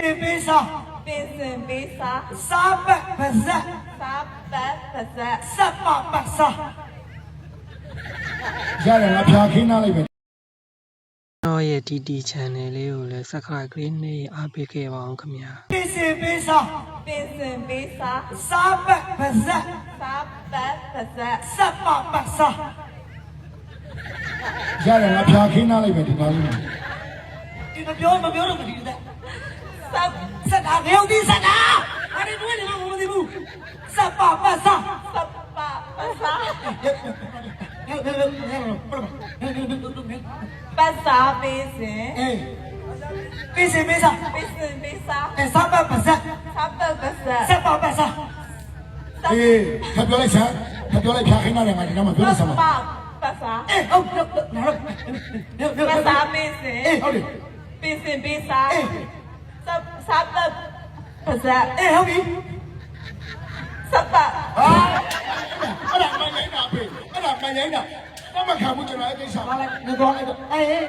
င်ပေးစားပင်စင်ပေးစားစားပတ်ပါဇက်စားပတ်ပါဇက် စက်ပါပတ်စားရတယ်ငါဖြာခင်းထားလိုက်ပဲတော့ရဲ့ TT channel လေးကိုလည်း subscribe ကလေးနဲ့အားပေးခဲ့ပါအောင်ခင်ဗျာပင်စင်ပေးစားပင်စင်ပေးစားစားပတ်ပါဇက်စားပတ်ပါဇက် စက်ပါပတ်စားရတယ်ငါဖြာခင်းထားလိုက်ပဲဒီကောင်လေးဒီမပြောတော့မဒီတဲ့စက်တာငယ်ဦးဒီစက်တာအဲ့ဒီတွေ့နေမှာမသိဘူးစက်ပါပတ်စားစပ်ပါပါစားပတ်စားပေးစင်ပင်စင်ပေးစားပင်စင်ပေးစား စားပတ်ပါဇက်စားပတ်ပါဇက်စက်ပါပတ်စားအေးခပ်ပြောလိုက်စမ်းခပ်ပြောလိုက်ဖြာခင်းထားတယ်ငါဒီနောက်မှာပြောလိုက်စမ်းပါပတ်စားဟုတ်ပတ်စားပေးစင်ဟုတ်တယ်ပင်စင်ပေးစားစားပတ်ပါဇက်ဟုတ်ပြီစပ်ပါအဲ့ဒါမငိုင်းတာဖေအဲ့ဒါမငိုင်းတာတော့မခံဘူးကျွန်တော်အဲ့ကိစ္စလာလိုက်နေတော့လိုက်တော့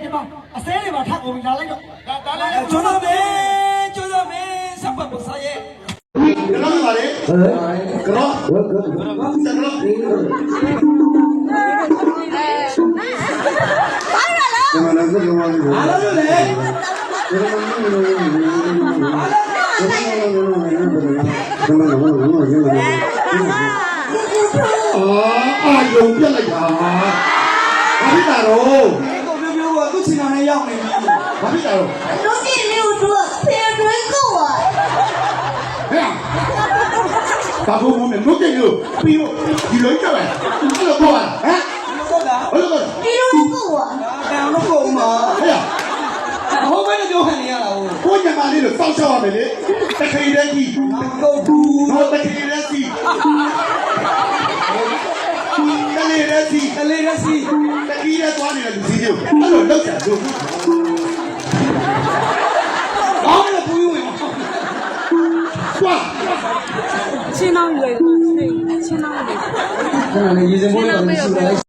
ဒီမှာအစဲတွေပါထပ်ကုန်ပြီလာလိုက်တော့ဒါလည်းကျွန်းတော်မင်းစပ်ပတ်ပတ်စားရဲ့ကတော့ပါလေကတော့စက်ကတော့ဘာလို့လဲအားလုံးလေအာယုံပြက်လိုက်တာဘာဖြစ်တာတော့ဒီကိုပြောကသူ့ချင်တာနဲ့ရောက်နေပြီဘာဖြစ်တာတော့တို့ကလေးတို့ဖေးတွင်းကိုอ่ะဟဲ့ဘာလို့မလို့တဲ့လို့ပြီးတော့ဒီလိုကြောက်ရအဲ့လိုပေါ့ဟမ်ဟုတ်လားဘယ်လိုလဲဒီလိုကိုอ่ะတောင်းတော့ကိုမှာဟဲ့ဟိုဘက်နဲ့ပြောခံနေရတာဟုတ်ကိုညမလေးတို့စောက်ရှောက်ရမယ်လေတခိတဲ့ကြီးတော့ဘူးတော့တခိတဲ့ကြီးကလေးတဲ့ကြီးကလေးရစီတခိတဲ့သွားနေတဲ့လူကြီးတွေကိုအဲ့လိုလောက်ကြလို့ဘာလို့ပူးဝင်ကွာချင်းအောင်ရွယ်ချင်းအောင်ရွယ်ခဏလေးရေစင်မိုးလေးကိုရှိလိုက်